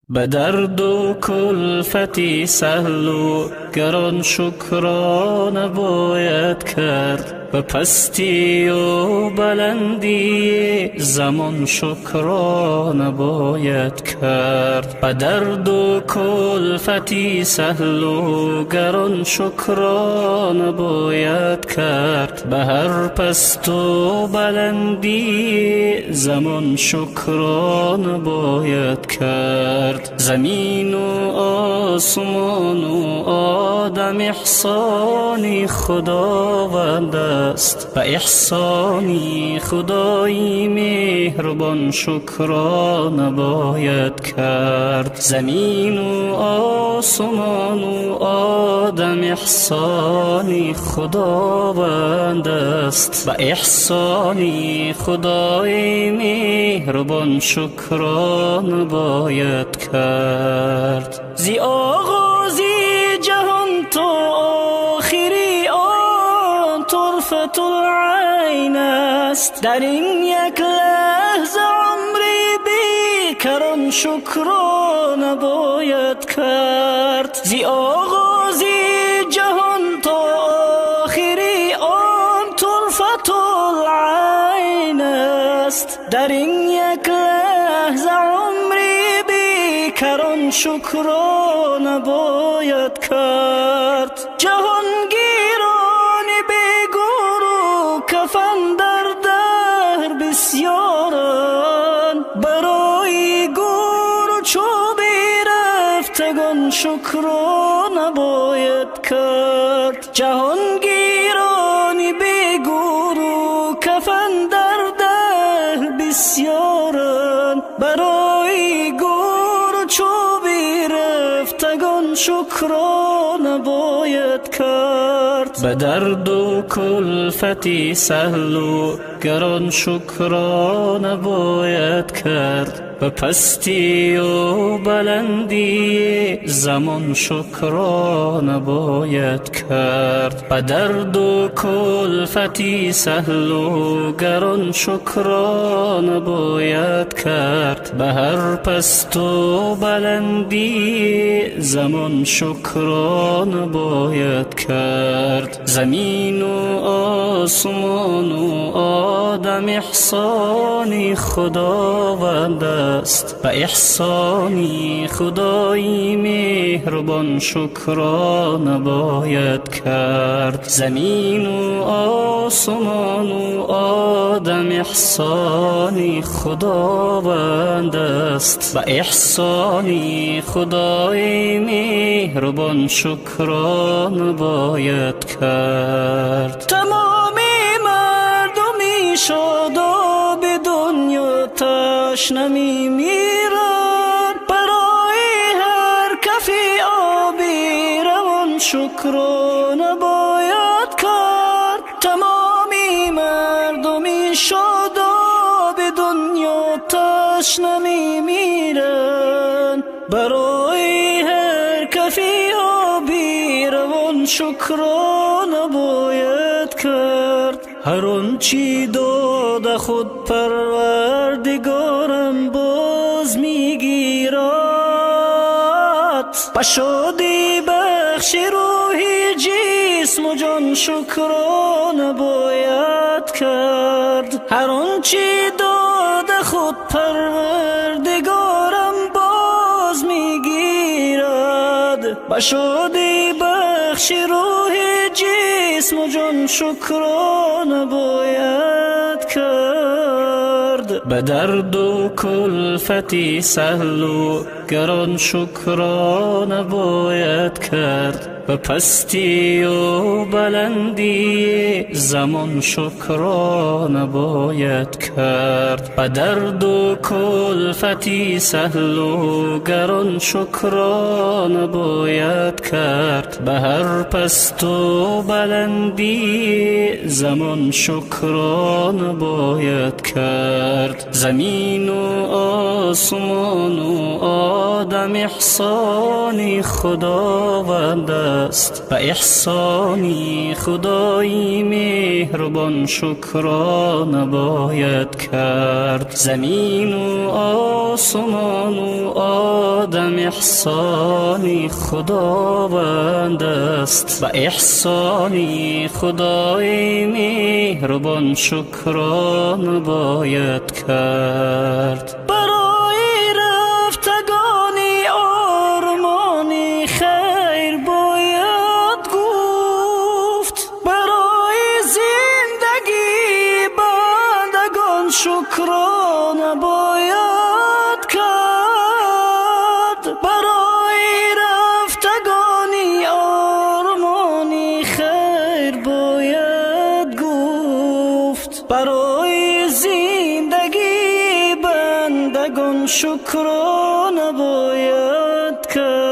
به درد و کلفتی سهل و گران شکرانه باید کرد، به پستی و بلندی زمان شکرانه باید کرد. به درد و کلفتی سهل و گران شکرانه باید کرد، به هر پست و بلندی زمان شکرانه باید کرد. زمین و آسمان و آدم احسانی خداوند است، به احسانی خدایی مهربان شکرانه باید کرد. زمین و آسمان و آدم احسانی خداوند است، به احسانی خدای مهربان شکرانه باید کرد. زی آغازی جهان تا آخری آن طرفت العین است، در این یک لحظه عمری بیکران شکرانه باید کرد. زی آغازی جهان تا آخری آن طرفت العین است، در این یک لحظه عمری بیکران شکرانه باید کرد. جهانگیرانی بیگور و کفن در دهر بسیارند، برای گور و چوبی رفتگان شکرانه باید کرد. جهانگیرانی بیگور و کفن در دهر بسیارند، برای گور و چوبی رفتگان شکرانه باید کرد. به درد و کلفتی سهل و گران شکرانه باید کرد، به پستی و بلندی زمان شکرانه باید کرد. به درد و کلفتی سهل و گران شکرانه باید کرد، به هر پست و بلندی زمان شکرانه باید کرد. زمین و آسمان و آدم احسانی خداوند است، به احسانی خدایی مهربان شکرانه باید کرد. زمین و آسمان و آدم احسانی خداوند است، به احسانی خدای مهربان شکرانه باید کرد. تمامی مردمی شاداب دنیا تشنه میمیرند، برای هر کفی آبی روان شکرانه باید کرد. تمامی مردمی شاداب دنیا تشنه میمیرند، برای هر کفی آبی روان شکرانه باید کرد. هر آنچی داد خود پروردگارم باز میگیرد، به شادی بخش روحی جسم و جان شکرانه باید کرد. هر آنچی داد خود پروردگارم باز میگیرد، به شادی بخش روحی جسم و جان شکرانه باید کرد. به درد و کلفتی سهل و گران شکرانه باید کرد، به پستی و بلندی زمان شکرانه باید کرد. به درد و کلفتی سهل و گران شکرانه باید کرد، به هر پست و بلندی زمان شکرانه باید کرد. زمین و آسمان و آدم احسانی خداوند است، و احسانی خدایی مهربان شکرانه باید کرد. زمین و آسمان و آدم احسانی خداوند است، و احسانی خدای مهربان شکرانه باید کرد. برای رفتگانی آرمانی خیر باید گفت، برای زندگی بندگان شکرانه باید کرد. برای رفتگانی آرمانی خیر باید گفت، برای زندگی بندگان شکرانه باید کرد.